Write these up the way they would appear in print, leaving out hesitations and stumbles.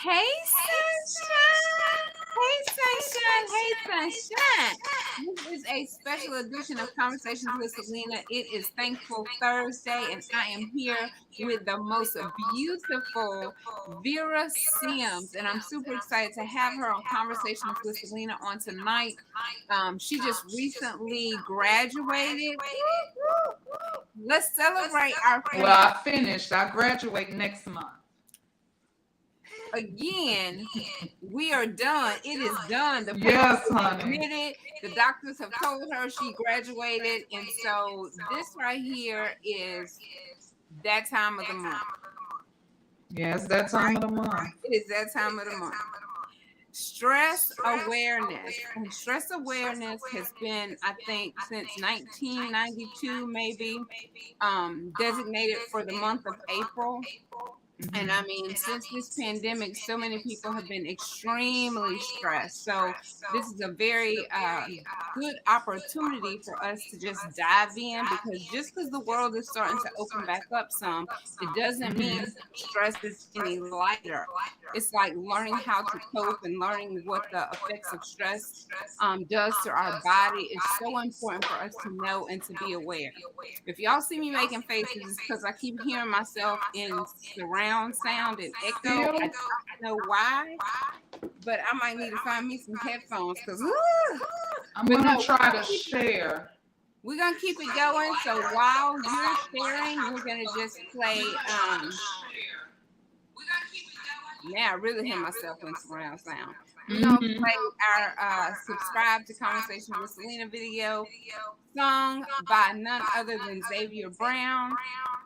Hey, sunshine. Hey, sunshine. Hey, sunshine. This is a special edition of Conversations with Celena. It is Thankful Thursday, and I am here with the most beautiful Vera Sims, and I'm super excited to have her on Conversations with Celena on tonight. She just recently graduated. Let's celebrate our Well, I finished. I graduate next month. Again. We are done. It is done. The Yes, papers are honey. submitted. The doctors have told her she graduated, and so this right here is that time of the month. Yes, that time of the month. It is that time of the month. Stress awareness. And stress awareness has been, I think, since 1992, maybe, designated for the month of April. And I mean, since this pandemic, so many people have been extremely stressed. So this is a very good opportunity for us to just dive in, because just because the world is starting to open back up some, it doesn't mean stress is any lighter. It's like learning how to cope and learning what the effects of stress does to our body is so important for us to know and to be aware. If y'all see me making faces, it's because I keep hearing myself in surround sound and echo. I don't know why, but I might need to find me some headphones because I'm gonna try to share. We're gonna keep it going. So while you're sharing, we're gonna just play. Now I really hear myself in surround sound. We're gonna play our subscribe to Conversation with Celena video, sung by none other than Xavier Brown.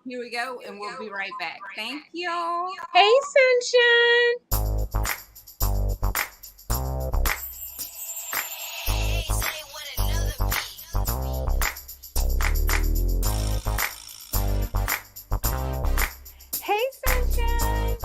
Here we go, and we'll be right back. Thank you. Hey, sunshine. Hey, sunshine.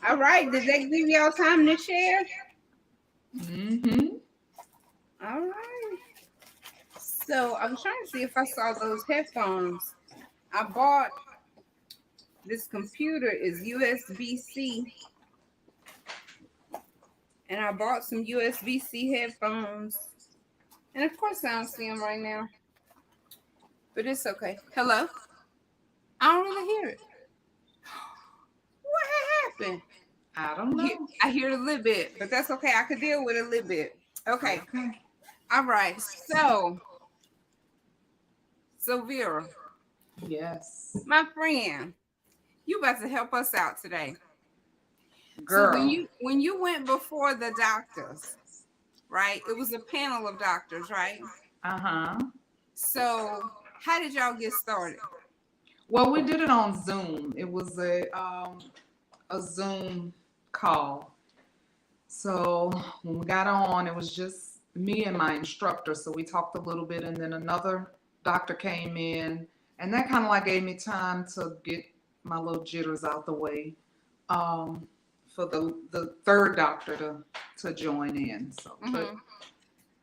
All right, did that give y'all time to share? All right. So I was trying to see if I saw those headphones. I bought this computer is USB-C, and I bought some USB-C headphones, and of course I don't see them right now, but it's okay. Hello? I don't really hear it. What happened? I don't know. I hear it a little bit, but that's okay. I could deal with it a little bit. Okay. All right. So Vera. Yes. My friend, you about to help us out today. Girl. So when you went before the doctors, right? It was a panel of doctors, right? So how did y'all get started? Well, we did it on Zoom. It was a Zoom call. So when we got on, it was just me and my instructor. So we talked a little bit, and then another doctor came in, and that kind of like gave me time to get my little jitters out the way for the third doctor to join in. So but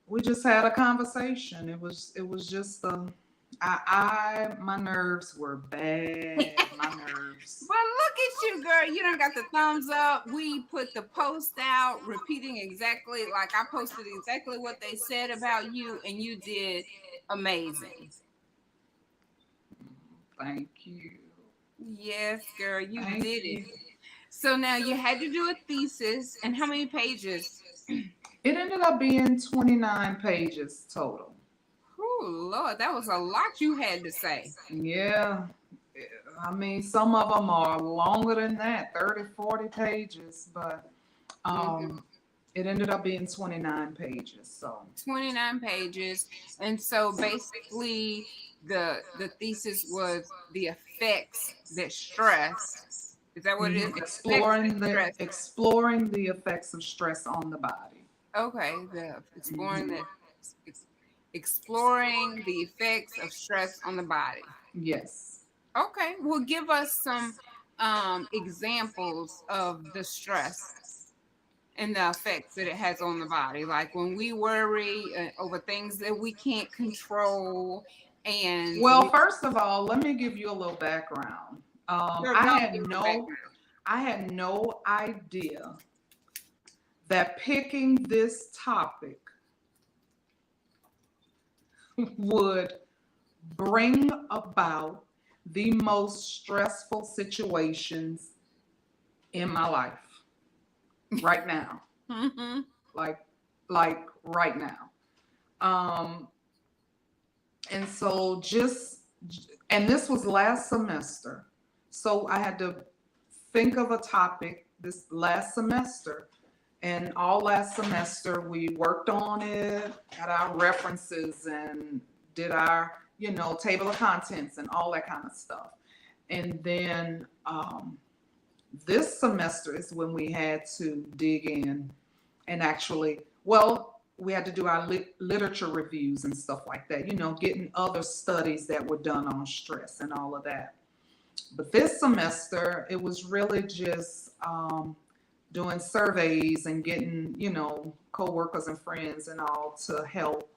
we just had a conversation. It was just my nerves were bad. My nerves. Well, look at you, girl. You done got the thumbs up. We put the post out repeating exactly, like I posted exactly what they said about you, and you did amazing. Thank you. Yes, girl, you did it. So now you had to do a thesis, and how many pages? It ended up being 29 pages total. Oh Lord, that was a lot you had to say. Yeah. I mean, some of them are longer than that, 30, 40 pages, but Hmm. um, it ended up being 29 pages. So, 29 pages. And so basically the thesis was the effects that stress, is that what it is? mhm, The effects that stress. exploring the effects of stress on the body. Okay, the exploring Mhm. the ex- exploring the effects of stress on the body. Yes. Okay, well, give us some examples of the stress and the effects that it has on the body. Like when we worry over things that we can't control, and Well, we first of all, let me give you a little background. sure don't give the background. I had no idea that picking this topic would bring about the most stressful situations in my life right now. Hmm. Like like right now. Um and so just and this was last semester. So I had to think of a topic this last semester. And all last semester, we worked on it, got our references, and did our, table of contents and all that kind of stuff. And then this semester is when we had to dig in and actually, well, we had to do our literature reviews and stuff like that, getting other studies that were done on stress and all of that. But this semester, it was really just doing surveys and getting, coworkers and friends and all to help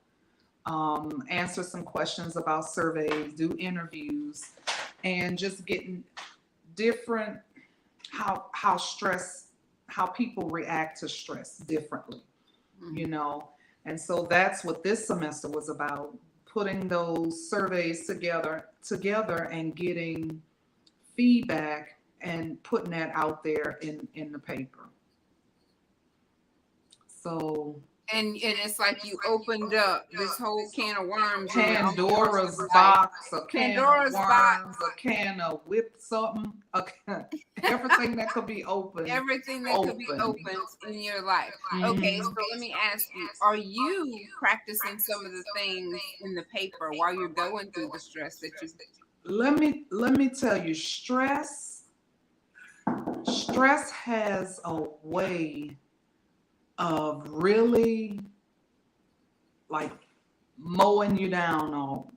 answer some questions about surveys, do interviews, and just getting different how stress, how people react to stress differently, you know. And so that's what this semester was about, putting those surveys together and getting feedback and putting that out there in the paper. So And it's like you opened up this whole can of worms and you're almost Pandora's like box, a can of Pandora's box, worms, a can of whip something, everything that could be open, everything that could be open. opened in your life. Okay, so Mhm. let me ask you, are you practicing some of the things in the paper while you're going through the stress that you Let me tell you, stress has a way of really like mowing you down or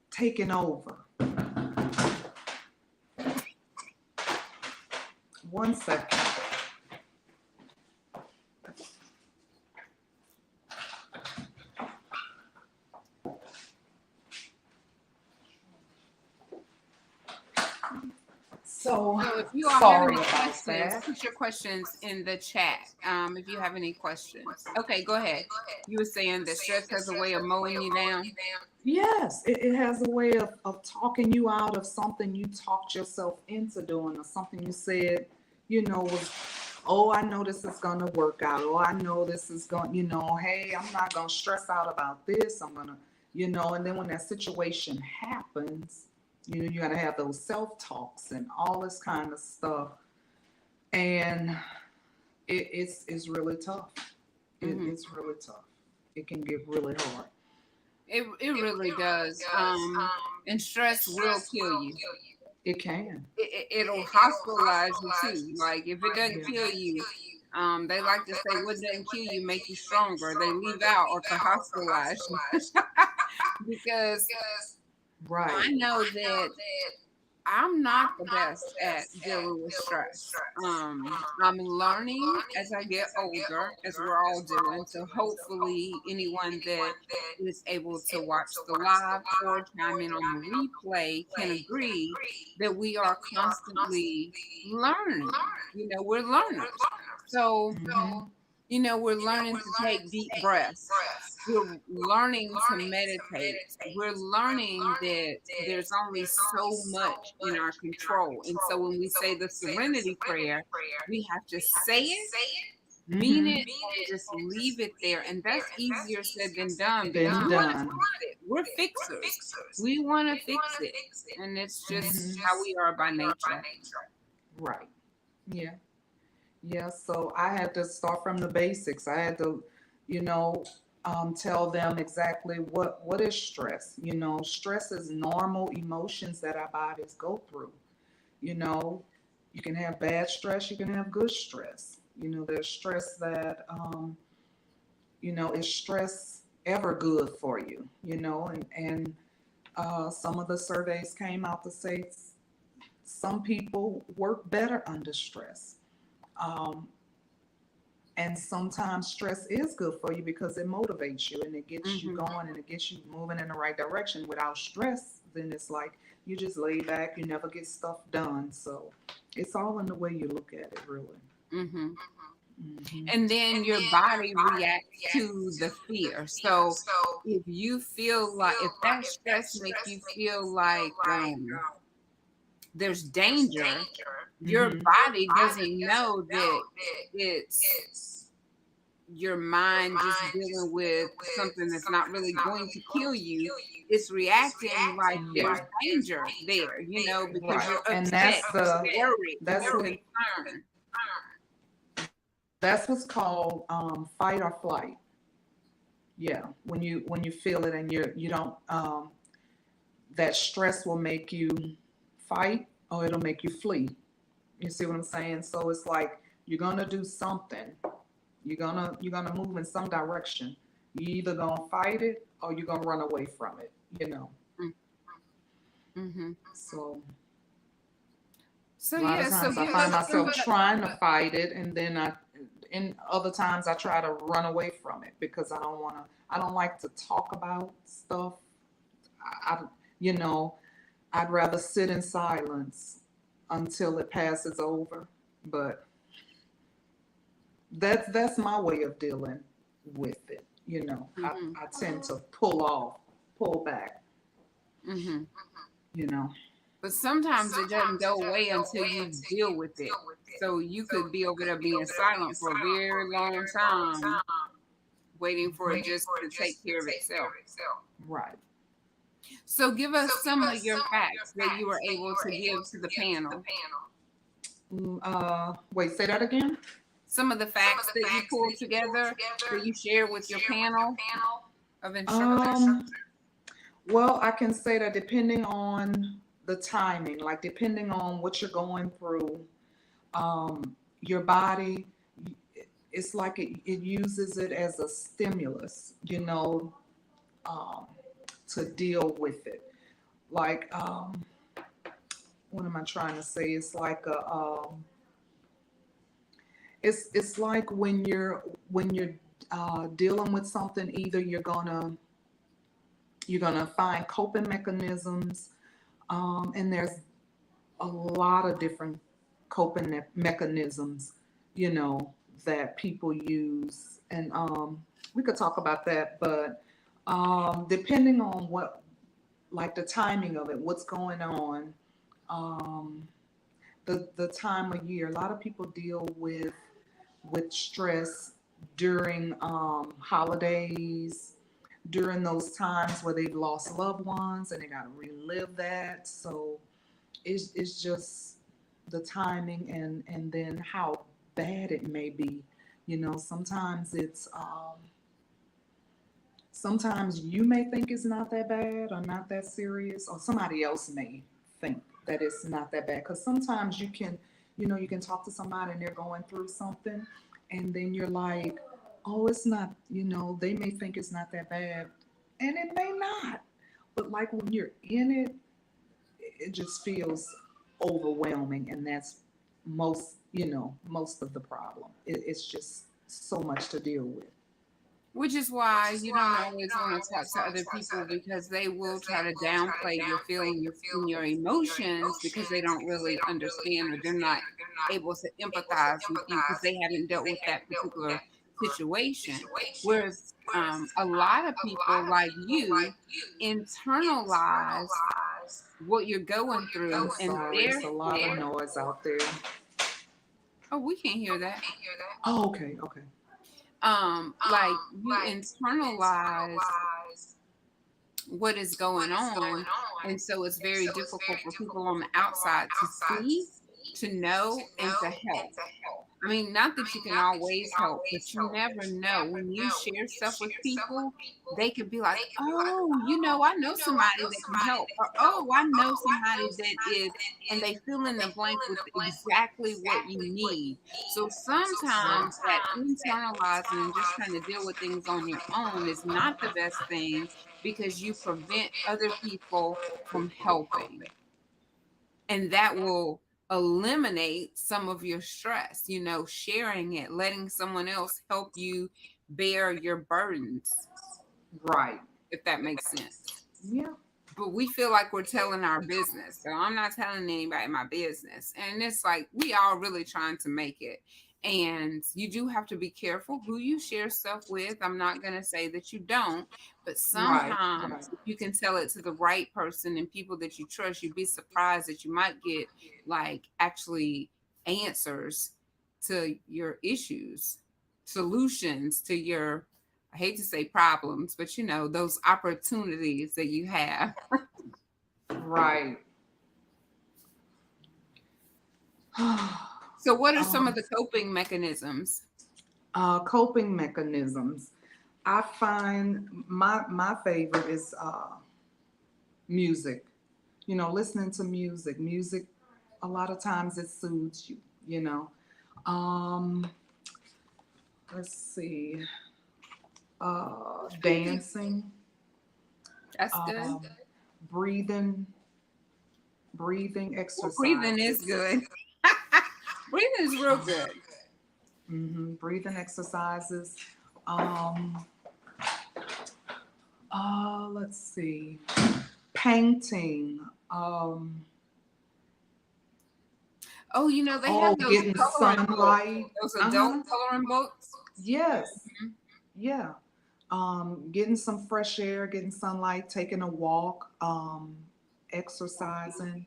taking over. One second. So So if you all have sorry any about questions, that. put your questions in the chat. If you have any questions. Okay, go ahead. You were saying that stress has a way of mowing you down. Yes, it has a way of talking you out of something you talked yourself into doing, or something you said, was, oh, I know this is going to work out. Oh, I know this is going, hey, I'm not going to stress out about this. I'm going to, and then when that situation happens, you got to have those self-talks and all this kind of stuff. And it's really tough. Hmm. It's really tough. It can get really hard. It really does. And stress will kill you. It can. It'll hospitalize you too. Like if it doesn't kill you, they like to say what doesn't kill you make you stronger. They leave out or to hospitalize you because Right. I know that I'm not the best at dealing with stress. I'm learning as I get older, as we're all doing. So hopefully, anyone that is able to watch the live or chime in on the replay can agree that we are constantly learning. We're learners. So, Mhm. we're learning to take deep breaths. We're learning to meditate. We're learning that there's only so much in our control. And so when we say the serenity prayer, we have to say it, mean Mm-hmm. it or just leave it there. And that's easier said than done because Been we want to done. fix it. We're fixers. We want to fix it. And it's just Mm-hmm. how we are by nature. Right. Yeah. Yeah. So I had to start from the basics. I had to, you know, tell them exactly what is stress. You know, stress is normal emotions that our bodies go through. You know, you can have bad stress, you can have good stress. You know, there's stress that, is stress ever good for you? You know, and some of the surveys came out to say some people work better under stress. Um, and sometimes stress is good for you because it motivates you and it gets you Mm-hmm. going and it gets you moving in the right direction. Without stress, then it's like you just lay back, you never get stuff done. So it's all in the way you look at it, really. Mm-hmm. Hmm. And then your body reacts to the fear. So if you feel like, if that stress makes you feel like there's danger, your Hmm. body doesn't know that it's your mind just dealing with something that's not really going to kill you. It's reacting like there's Yeah. danger there, because Right. you're And upset, you're worried, that's you're what concerned. that's what's called fight or flight. Yeah. When you feel it and you don't that stress will make you fight or it'll make you flee. You see what I'm saying? So it's like you're gonna do something. You're gonna move in some direction. You either gonna fight it or you're gonna run away from it. Mm-hmm. So So a lot of yeah, so times I give find us some. myself trying to fight it, and then in other times I try to run away from it because I don't like to talk about stuff. I you know, I'd rather sit in silence until it passes over. But that's my way of dealing with it. Mm-hmm. I tend to pull back. Mm-hmm. You know. But sometimes it doesn't go away until you deal with it. So you could be over there being silent for a very long time, waiting for it just to take care of itself. Right. So give us some of your facts that you were able to give to the panel. Wait, say that again. Some of the facts that you pulled together that you shared with your panel of instructors. Well, I can say that depending on the timing, like depending on what you're going through, your body, it's like it uses it as a stimulus, um, to deal with it. Like, what am I trying to say? It's like it's like when you're dealing with something, either you're gonna find coping mechanisms, and there's a lot of different coping mechanisms, that people use, and we could talk about that, but depending on like the timing of it, what's going on, um, the time of year, a lot of people deal with stress during holidays, during those times where they've lost loved ones and they got to relive that. So it's just the timing and then how bad it may be. Sometimes sometimes you may think it's not that bad or not that serious, or somebody else may think that it's not that bad. Because sometimes you can talk to somebody and they're going through something, and then you're like, oh, it's not, they may think it's not that bad, and it may not. But like when you're in it, it just feels overwhelming, and that's most of the problem. It's just so much to deal with. Which is why you don't always want to talk to other people, because they will try to downplay your feelings and your emotions because they don't really understand, or they're not able to empathize with you because they haven't dealt with that particular situation. Whereas a lot of people like you internalize what you're going through, I'm and sorry, it's a lot therefore of noise out there. Oh, we can't hear that. Oh, okay, okay. Like you internalize what is going on, and so it's very difficult for people on the outside to see, to know, and to help. I mean, not that you can always help, but you never know. When you share stuff with people, they could be like, oh, I know somebody that can help. Or, oh, I know somebody that is, and they fill in the blank with exactly what you need. So sometimes that internalizing and just trying to deal with things on your own is not the best thing because you prevent other people from helping, and that will eliminate some of your stress, sharing it, letting someone else help you bear your burdens, Right. if that makes sense. Yeah. But we feel like we're telling our business. So I'm not telling anybody my business. And it's like we all really trying to make it. And you do have to be careful who you share stuff with. I'm not going to say that you don't, but Right. Right. sometimes if you can tell it to the right person and people that you trust, you'd be surprised that you might get like actually answers to your issues, solutions to your, I hate to say problems, but those opportunities that you have. Right. So, what are some of um, the coping mechanisms? coping mechanisms. I find my favorite is music. Listening to music. Music, a lot of times it soothes you. You know. Um, let's see. Dancing, That's good. um, breathing, breathing Well, breathing is exercises. good. Breathing is real good. Breathing exercises. Um, let's see. Painting. Um, Oh, they oh, have those getting coloring books, sunlight. those Uh adult huh. coloring books. Yes. Mhm. Yeah. Getting some fresh air, getting sunlight, taking a walk, exercising.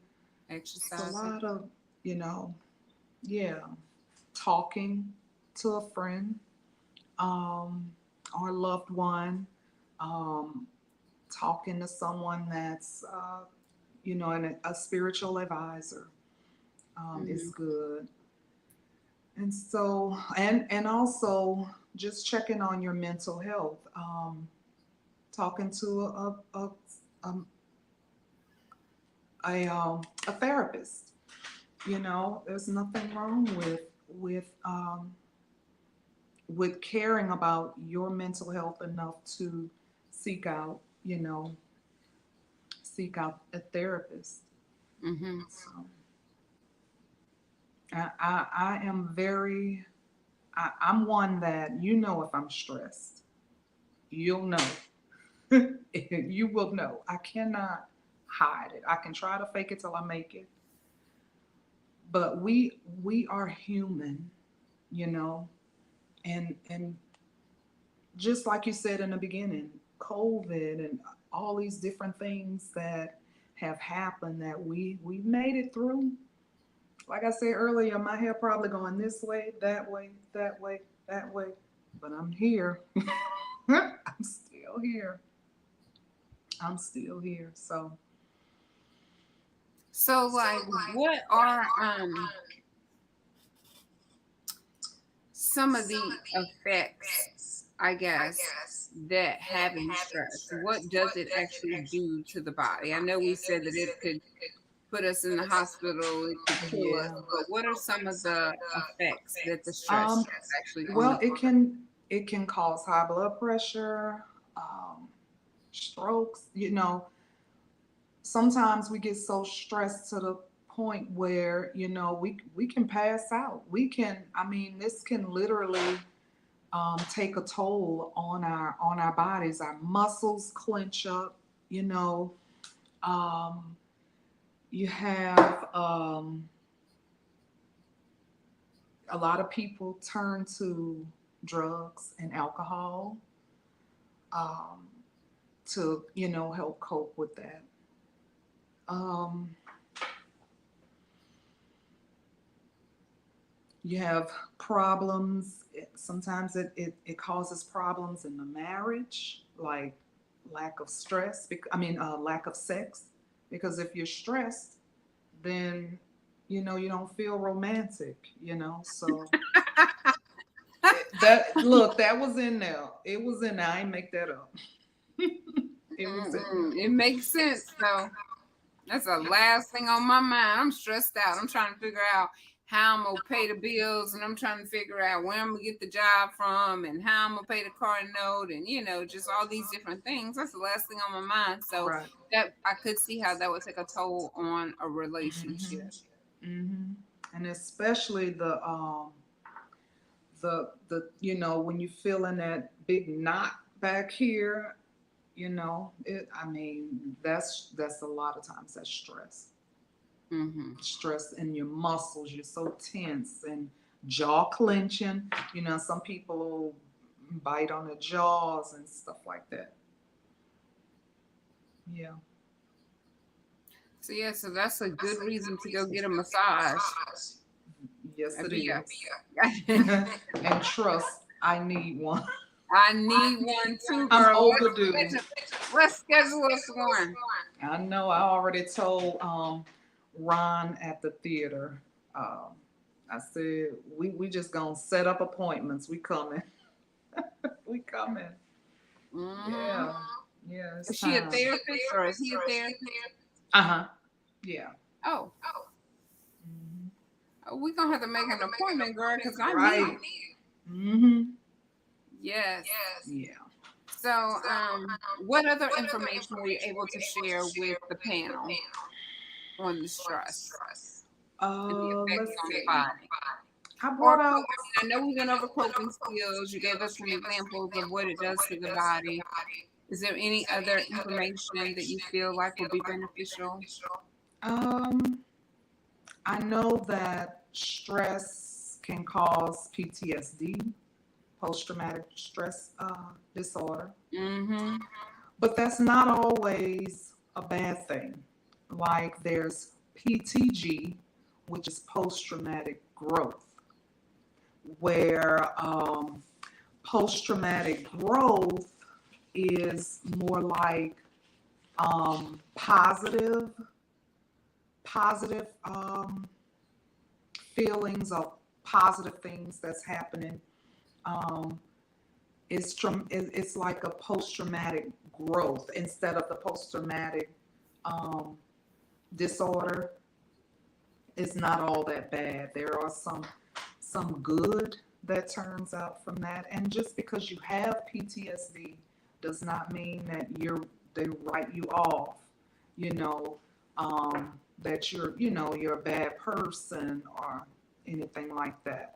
It's a Exercising. lot of, you know, yeah, talking to a friend, um, or a loved one, um, talking to someone that's, a spiritual advisor, is Hmm. good. And so, and also just checking on your mental health, talking to um, a therapist. There's nothing wrong with caring about your mental health enough to seek out, seek out a therapist. Hmm. So I am very, I'm one that, if I'm stressed, you'll know. You will know. I cannot hide it. I can try to fake it till I make it. But we are human, you know, and just like you said in the beginning, COVID and all these different things that have happened that we've made it through. Like I said earlier, my hair probably going this way, that way, that way, that way, but I'm here. I'm still here. I'm still here. So, So, like, what are some of the effects, I guess, that having stress? What does it actually do to the body? I know we said that it could put us in the hospital, it could kill us, yeah. but what are some of the effects that the stress Um, is actually on the well, body? it can cause high blood pressure, strokes. Sometimes we get so stressed to the point where we can pass out. We can. I mean, this can literally take a toll on our bodies. Our muscles clench up. You know, um, you have a lot of people turn to drugs and alcohol, um, to help cope with that. Um, You have problems. Sometimes it causes problems in the marriage, like lack of stress. Lack of sex. Because if you're stressed, then you don't feel romantic. So that was in there. It was in there. I ain't make that up. It was in there. It makes sense though. That's the last thing on my mind. I'm stressed out. I'm trying to figure out how I'm gonna pay the bills, and I'm trying to figure out where I'm gonna get the job from, and how I'm gonna pay the car note, and just all these different things. That's the last thing on my mind. So Right. that I could see how that would take a toll on a Hmm. relationship. Hmm. And especially when you feeling that big knot back here, that's a lot of times that's stress. Hmm. Stress in your muscles. You're so tense and jaw clenching. Some people bite on their jaws and stuff like that. Yeah. So that's a good reason to go get a massage. Yes, That'd it be is. a- And trust, I need one. I need one too, I'm girl. overdue. Let's schedule us one. I know. I already told Ron at the theater. Um, I said we just gonna set up appointments. We coming. We coming. Hmm. Yeah. Yeah. Is It's she a time. therapist or is he a therapist? Uh-huh. Yeah. Oh, Mhm. we gonna have to make an appointment, girl, because I need Right. it. Mm-hmm. Yes. Yeah. So, what other information were you able to share with the panel on the stress and the Let's effects on the see. body? I Or, brought I out. mean, I know we went over coping skills. You gave us some examples of what it does to the body. Is there any other information that you feel like would be beneficial? Um, I know that stress can cause PTSD, post traumatic stress disorder, Mm-hmm. but that's not always a bad thing. Like there's PTG, which is post traumatic growth, where post traumatic growth is more like positive, positive feelings of positive things that's happening. Um, it's like a post traumatic growth instead of the post traumatic um, disorder. It's not all that bad. There are some good that turns out from that, and just because you have PTSD does not mean that they write you off. You know that you're a bad person or anything like that.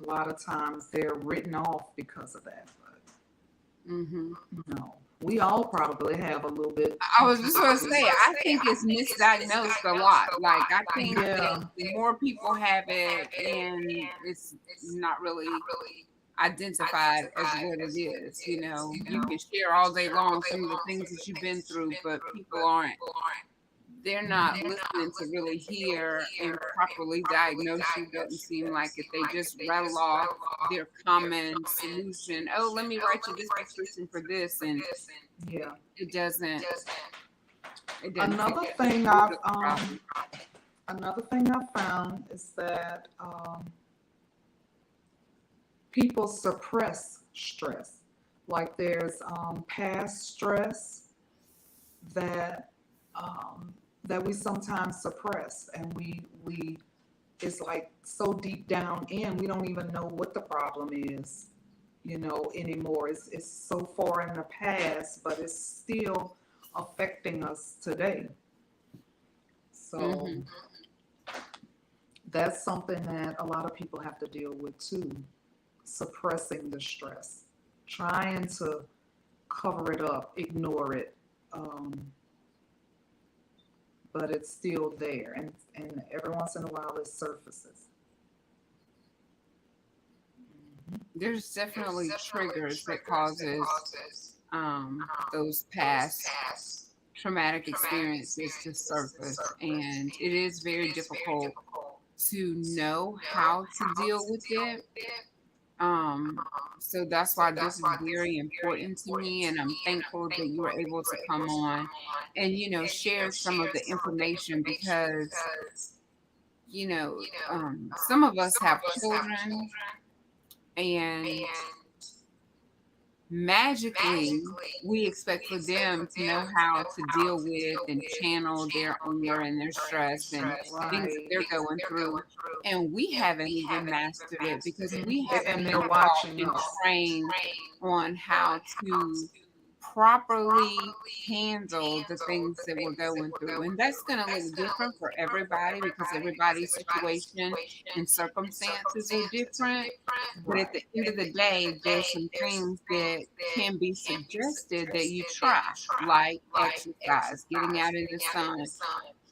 A lot of times they're written off because of that, Mm-hmm. but no, we all probably have a little bit I was just going to say, I think it's misdiagnosed a lot. Like, I think that yeah. more people have it and it's not really identified as what it is. You can share all day long some of the things that you've been through, but people they're not listening to really hear and properly diagnose you. Doesn't seem like it. They just rattle off their common solution. Oh, let me write you this prescription for this, and Yeah. it doesn't. It doesn't fix Another the thing root I've of the problem. another thing I've found is that people suppress stress. Like there's past stress that that we sometimes suppress, and we it's like so deep down in we don't even know what the problem is, anymore. It's so far in the past, but it's still affecting us today. So Hmm. that's something that a lot of people have to deal with too, suppressing the stress, trying to cover it up, ignore it, um, but it's still there, and every once in a while it surfaces. There's definitely triggers that causes those past traumatic experiences to surface, and it is very difficult to know how to deal with it. Um, so that's why this is very important to me, and I'm thankful that you were able to come on and share some of the information because some of us have children, and magically we expect for them to know how to deal with and channel their anger and their stress and things that Right. they're going through, and we haven't even mastered it because we haven't And been they're taught watching and us. trained on how to properly handle the things that we're going through. And that's going to look different for everybody because everybody's situation and circumstances are different. But at Right. the end of the day, there's some things that can be suggested that you try, like exercise, getting out in the sun,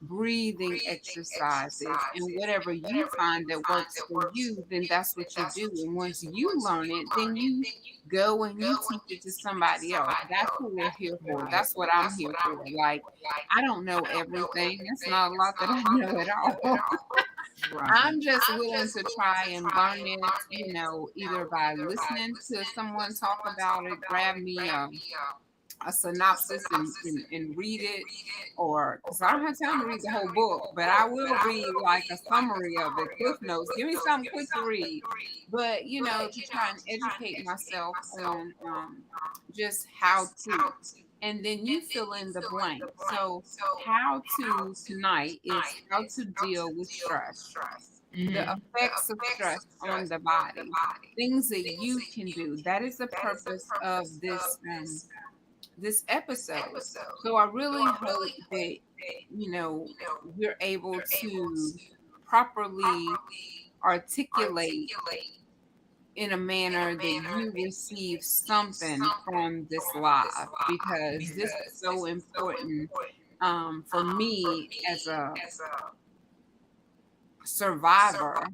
breathing exercises, and whatever you find that works for you, then that's what you do. And once you learn it, then you go and you teach it to somebody else. That's what we're here for. Right. That's what I'm here for. Like, I don't know everything. It's not a lot that I know at all. Right. I'm just willing to try and learn it, either by listening to someone talk about it, grab me a synopsis and read it, or because I don't have time to read the whole book, but I will read like a summary of it, cliff notes. Give me something quick to read, but to try and educate myself on just how to. And then you fill in the blank. So, how to tonight is how to deal with stress, the Mhm. effects of stress on the body, things that you can do. That is the purpose of this episode. So I really hope that we're able to properly articulate in a manner that you receive something from this live, because this is so important for me as a survivor.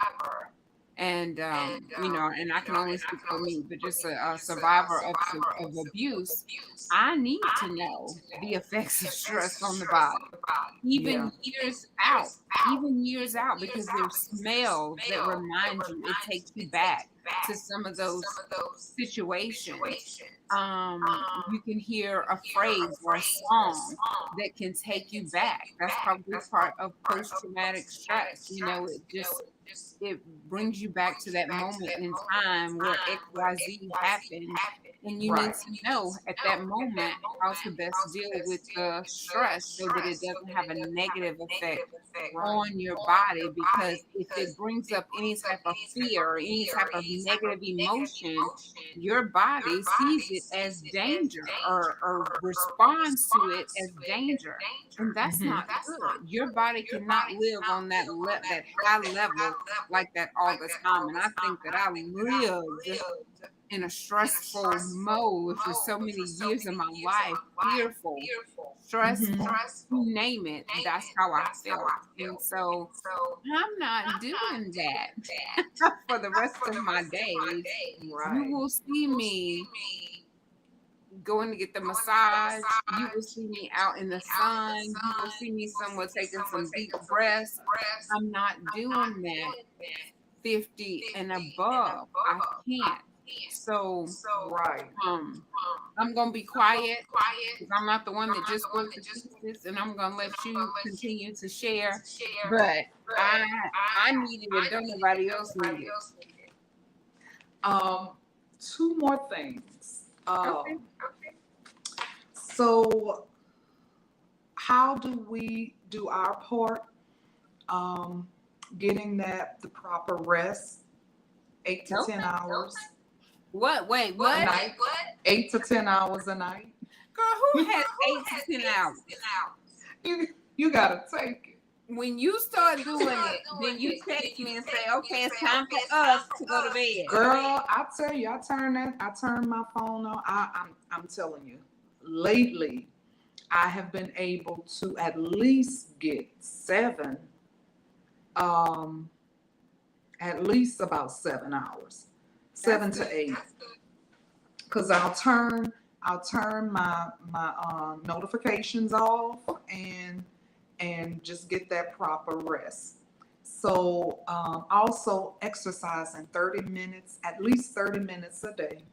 And and I can only speak for me, but just a survivor of abuse, I need to know the effects of stress on the body, Yeah. even years out, because there's smells that remind you. It takes you back to some of those situations. You can hear a phrase or a song that can take you back. That's probably part of post-traumatic stress. It brings you back to that moment in time where XYZ happened, and you need Right. to know at that moment how to best deal with the stress so that it doesn't have a negative effect Right. on your body. Because if it brings up any type of fear or any type of negative emotion, your body sees it as danger, or responds to it as danger, and that's Mhm. not good. Your body cannot live on that high level like that all the time. And I think that I lived in a stressful mode for so many years of my life, fearful, Mhm. stressful, you name it. That's how I felt. And so I'm not doing that for the rest of my days. You Right. will see me going to get the massage. You will see me out in the sun. You will see me somewhere taking some deep breaths. I'm not doing that 50 and above. I can't. So Right. um I'm gonna be quiet because I'm not the one that just spoke the thesis, and I'm gonna let you continue to share. But I I needed it, don't nobody else need it. Um, two more things. Okay. So how do we do our part? Um, Getting the proper rest, 8 to 10 hours What? Wait, a what? night. 8 to 10 hours a night. Girl, who has 8 to 10 hours? You gotta take it. When you start doing it, then you text me and say, okay, it's time for us to go to bed. Girl, I tell you, I turn my phone on. I'm telling you, lately, I have been able to at least get at least about 7 hours, seven That's to good. eight, because I'll turn my notifications off and just get that proper rest. So also exercising 30 minutes, at least 30 minutes a day.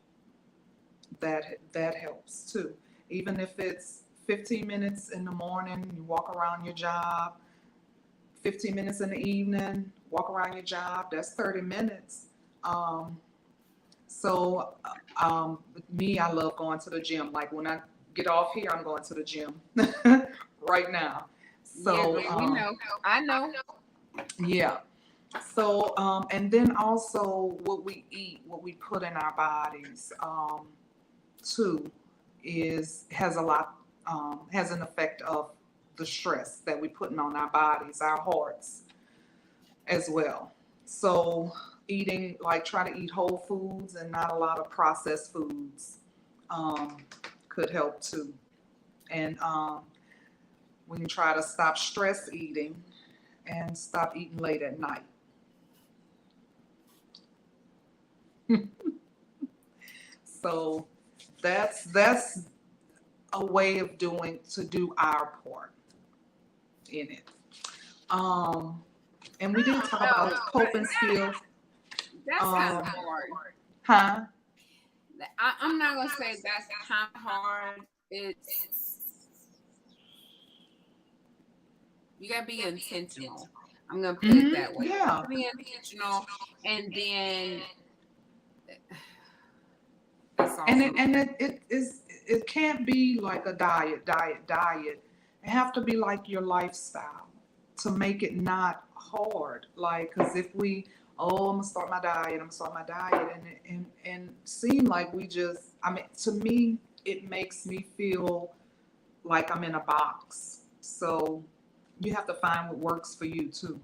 That helps too. Even if it's 15 minutes in the morning, you walk around your job. 15 minutes in the evening, walk around your job. That's 30 minutes. Um, so me, I love going to the gym. Like when I get off here, I'm going to the gym right now. Yeah, So girl, we know. I know. yeah. So, and then also what we eat, what we put in our bodies, too, has a lot, has an effect of the stress that we putting on our bodies, our hearts as well. So, eating, like try to eat whole foods and not a lot of processed foods, um, could help too. And we can try to stop stress eating and stop eating late at night. So that's a way of doing to do our part in it. Um, and we did talk No, about coping skills. that's kind of Um, hard. huh? I'm not gonna say that's kind of hard. It's you gotta be intentional. I'm gonna put it that way. You Yeah. gotta be intentional, and then that's all And I'm it gonna and say. it can't be like a diet. It have to be like your lifestyle to make it not hard. Like, cause if we, I'm gonna start my diet, and seem like we just, I mean, to me, it makes me feel like I'm in a box. So you have to find what works for you too.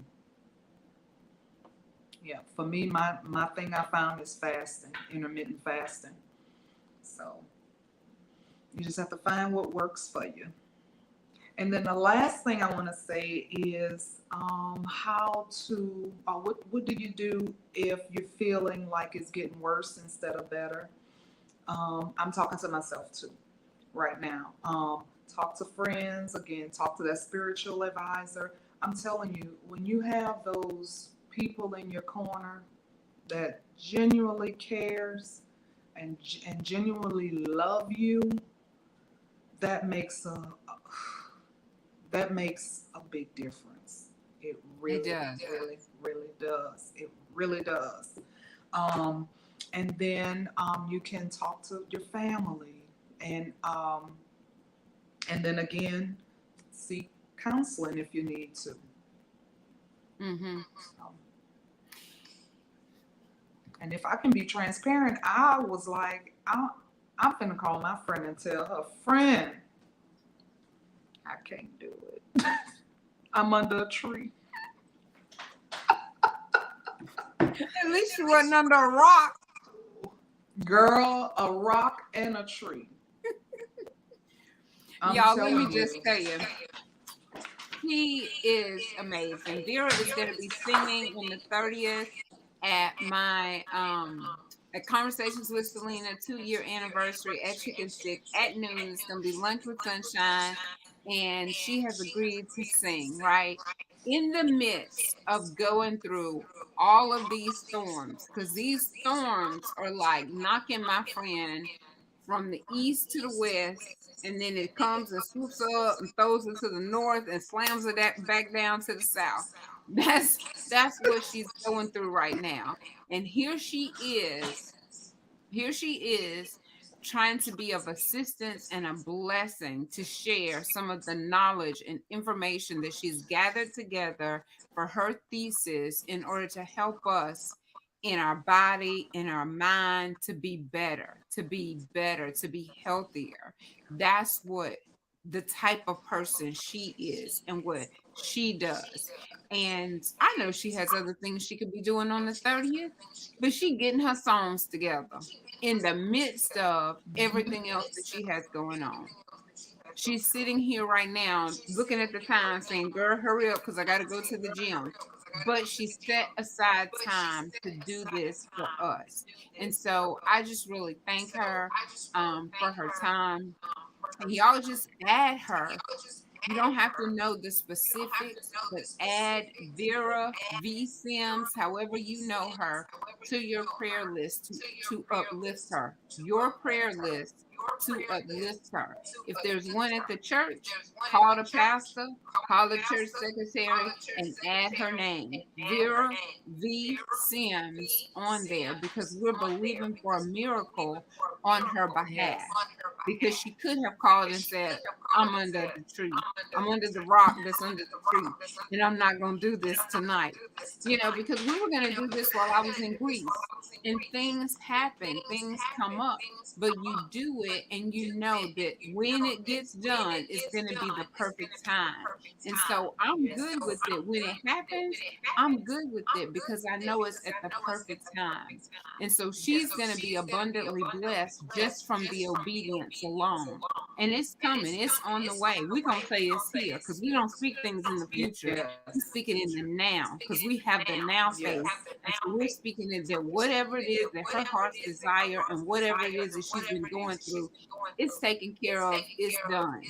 Yeah, for me, my thing I found is fasting, intermittent fasting. So you just have to find what works for you. And then the last thing I want to say is how to, what do you do if you're feeling like it's getting worse instead of better? I'm talking to myself too right now. Talk to friends, again, talk to that spiritual advisor. I'm telling you, when you have those people in your corner that genuinely cares and genuinely love you, that makes a big difference. It It really, does. really does. It really does. Um, and then you can talk to your family, and then again, seek counseling if you need to. Mm-hmm. Um, and if I can be transparent, I was like, I'm gonna call my friend and tell her, friend, I can't do it. I'm under a tree. At least you wasn't under a rock. Girl, a rock and a tree. I'm Y'all, let me telling just you. tell you, he is amazing. Vera is going to be singing on the 30th at my at Conversations with Celena 2-year anniversary at Chicken Stick at noon. It's going to be lunch with sunshine, and she has agreed to sing right in the midst of going through all of these storms, because these storms are like knocking my friend from the east to the west, and then it comes and swoops her up and throws her to the north and slams her back down to the south. That's what she's going through right now. And here she is trying to be of assistance and a blessing to share some of the knowledge and information that she's gathered together for her thesis in order to help us in our body, in our mind, to be better, to be healthier. That's what the type of person she is and what she does. And I know she has other things she could be doing on the 30th, but she getting her songs together in the midst of everything else that she has going on. She's sitting here right now looking at the time saying, girl, hurry up because I got to go to the gym. But she set aside time to do this for us. And so I just really thank her for her time. And y'all just add her You don't have to know the specifics, but add Vera Sims, however you know her, to your prayer list to uplift her. Your prayer list to uplift her. If there's one at the church, call the pastor, call the church secretary, and add her name, Vera Sims, on there because we're believing for a miracle on her behalf. Yes. Because she could have called and said, I'm under the tree. I'm under the rock that's under the tree. And I'm not going to do this tonight. Because we were going to do this while I was in Greece. And things happen, things come up. But you do it and you know that when it gets done, it's going to be the perfect time. And so I'm good with it. When it happens, I'm good with it because I know it's at the perfect time. And so she's going to be abundantly blessed just from the obedience alone. And it's coming, it's on the way. We're going to say it's here because we don't speak things in the future. We speak it in the now because we have the now faith. And so we're speaking it that whatever it is that her heart's desire and whatever it is that she's been going through, it's taken care of, it's done.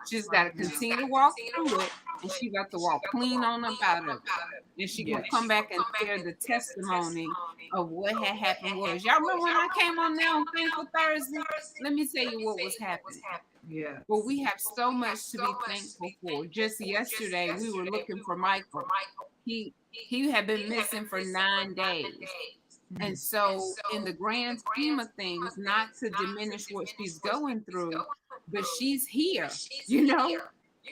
She's got to continue to walk through it and she got to walk clean on up out of it. And she gonna come back and share the testimony of what had happened was. Y'all remember when I came on there on Thankful Thursday? Let me tell you what was happening. Yeah. Well, we have so much to be thankful for. Just yesterday, we were looking for Michael. He had been missing for 9 days. And so in the grand scheme of things, not to diminish what she's going through, but she's here,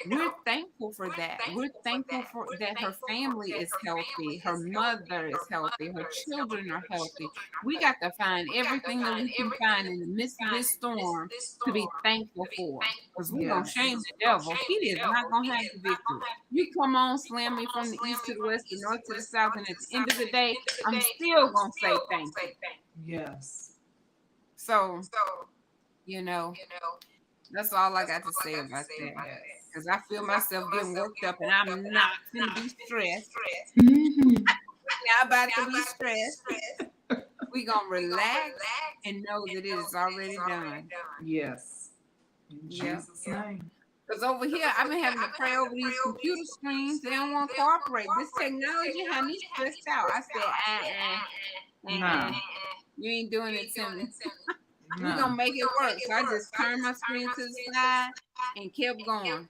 We're thankful for that. We're thankful for that her family is healthy, her mother is healthy, her children are healthy. We got to find everything that we can find in the midst of this storm to be thankful for. Because we're going to shame the devil. He is not going to have the victory. You come on, slam me from the east to the west, the north to the south, and at the end of the day, I'm still going to say thank you. Yes. So, that's all I got to say about that. Because I feel myself getting worked up and I'm not going to be stressed. Now about to be stressed. We're going to relax and know that it is already done. Yes. In Jesus' name. Because over here, I've been having to pray over these computer screens. They don't want to cooperate. This technology had me stressed out. I said, you ain't doing it to me. We're going to make it work. So I just turned my screen to the side and kept going.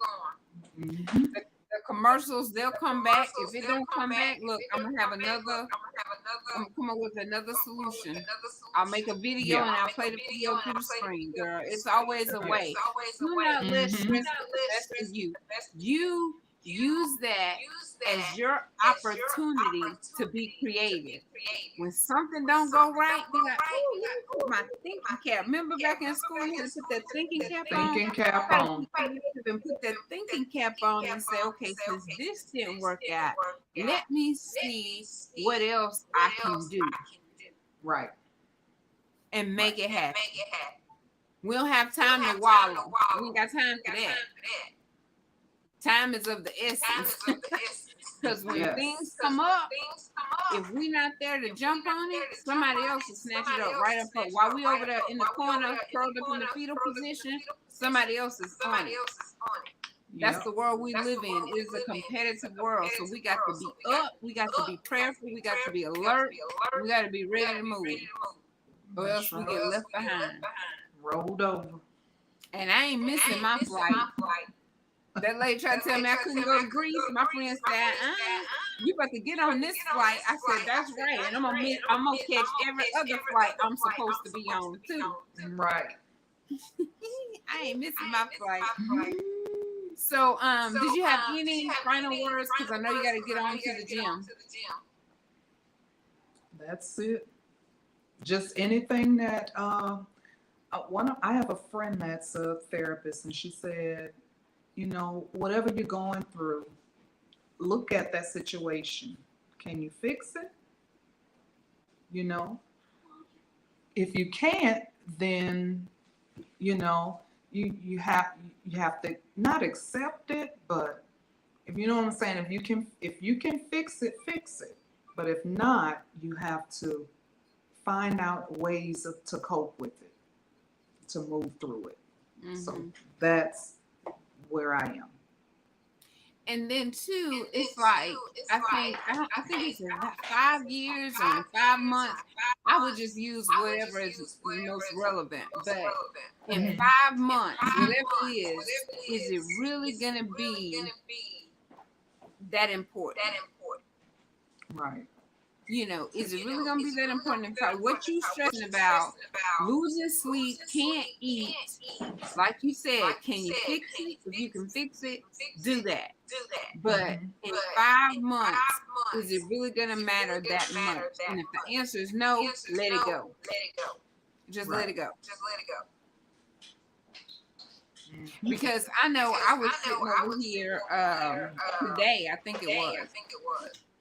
The commercials, they'll come back. If it don't come back, look, I'm going to come up with another solution. I'll make a video and I'll play the video through the screen, girl. It's always a way. Do not let stress get the best of you. You use that as your opportunity to be creative. When something don't go right, be like, oh, let me put my thinking cap. Remember back in school, you had to put that thinking cap on? Thinking cap on. And put that thinking cap on and say, okay, since this didn't work out, let me see what else I can do. Right. And make it happen. We don't have time to wallow. We ain't got time for that. Time is of the essence. Because when things come up, if we're not there to jump on it, somebody else will snatch it up right up front. While we over there in the corner, curled up in the fetal position, somebody else is on it. That's the world we live in. It is a competitive world. So we got to be up. We got to be prayerful. We got to be alert. We got to be ready to move. Or else we get left behind. Rolled over. And I ain't missing my flight. That lady tried to tell me I couldn't go to Greece. My friend said, you about to get on this flight. I said, that's right. And I'm gonna catch every other flight I'm supposed to be on too. Right. I ain't missing my flight. So, did you have any final words? Because I know you got to get on to the gym. That's it. Just anything that I have a friend that's a therapist, and she said, whatever you're going through, look at that situation. Can you fix it? If you can't, then you have to not accept it, but if you know what I'm saying, if you can fix it, fix it. But if not, you have to find out ways to cope with it, to move through it. So that's where I am. And then two, it's like I think it's in 5 years or in 5 months. I would just use whatever is most relevant. But in Mhm. 5 months, whatever it is it really gonna be that important? Right. Is it really gonna be that important? In fact, what you stressing about, losing sleep, can't eat, like you said, can you fix it? If you can fix it, do that. But Mhm. in 5 months, is it really gonna matter that much? And if the answer is no, let it go. Just let it Right. go. Mhm. Because I know I was sitting over here today, I think it was.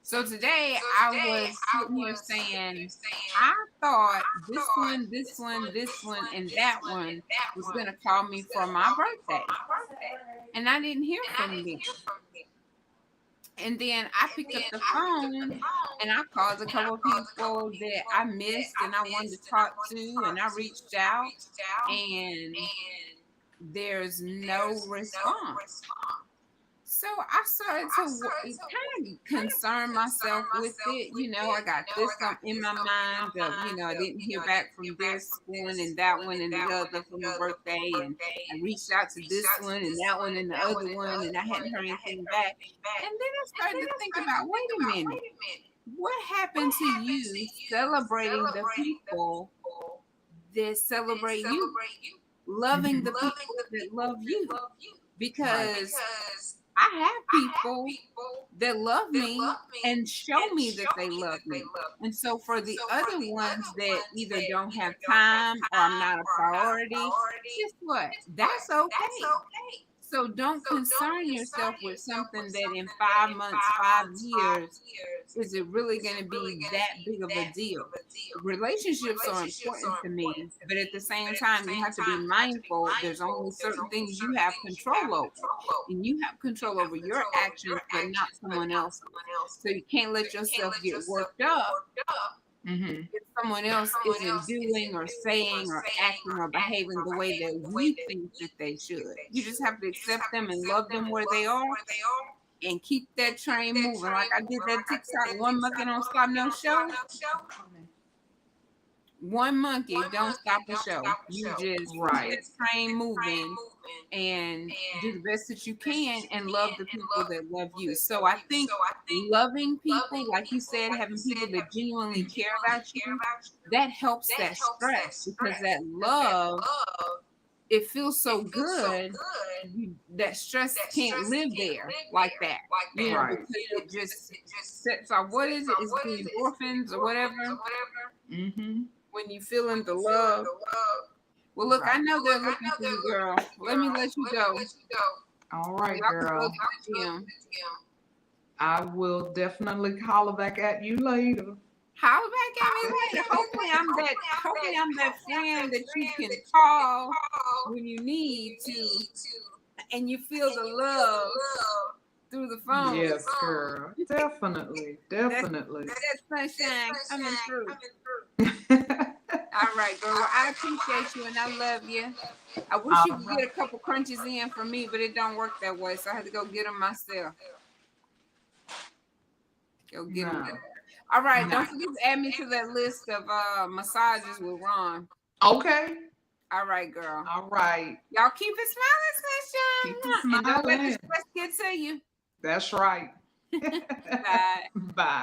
So today I was sitting here saying, I thought this one, and that one was gonna call me for my birthday. And I didn't hear from them. And then I picked up the phone and I called a couple of people that I missed and I wanted to talk to, and I reached out and there's no response. So I started to kind of concern myself with it. I got this in my mind of, I didn't hear back from this one and that one and the other for my birthday. And I reached out to this one and that one and the other one, and I hadn't heard anything back. And then I started to think about, wait a minute, what happened to you celebrating the people that celebrate you, loving Mhm. the people that love you? Right. Because I have people that love me and show me that they love me. And so for the other ones that either don't have time or I'm not a priority, guess what? That's okay. So don't concern yourself with something that in 5 months, 5 years, is it really going to be that big of a deal? Relationships are important to me, but at the same time, you have to be mindful. There's only certain things you have control over, and you have control over your actions, but not someone else's. So you can't let yourself get worked up Mhm. if someone else isn't doing or saying or acting or behaving the way that we think that they should. You just have to accept them and love them where they are and keep that train moving. Like I did that TikTok, one monkey don't stop no show. One monkey don't stop a show. You just keep Right. that train moving and do the best that you can and love the people that love you. So I think loving people, like you said, having people that genuinely care about you, that helps that stress, because that love, it feels so good. That stress can't live there like that, Right. because it just sets off, what is it? It's the endorphins or whatever Mhm. when you feeling the love. Well, look, I Right. know they're looking for you, girl. Let me let you go. All Y'all right, can go to girl. the gym. I will definitely holler back at you later. Holler back at me later. Hopefully I'm that friend that you can call when you need to and you feel the love through the phone. Yes, girl. Definitely. That's Definitely. that sunshine coming through. All right, girl. Well, I appreciate you and I love you. I wish you All could right. get a couple crunches in for me, but it don't work that way. So I had to go get them myself. Go get them. No. All right. No. Don't forget to add me to that list of massages with Ron. Okay. All right, girl. All right. Y'all keep it Keep smiling, it sunshine. And don't let the smiling. stress get to you. That's right. Bye. Bye.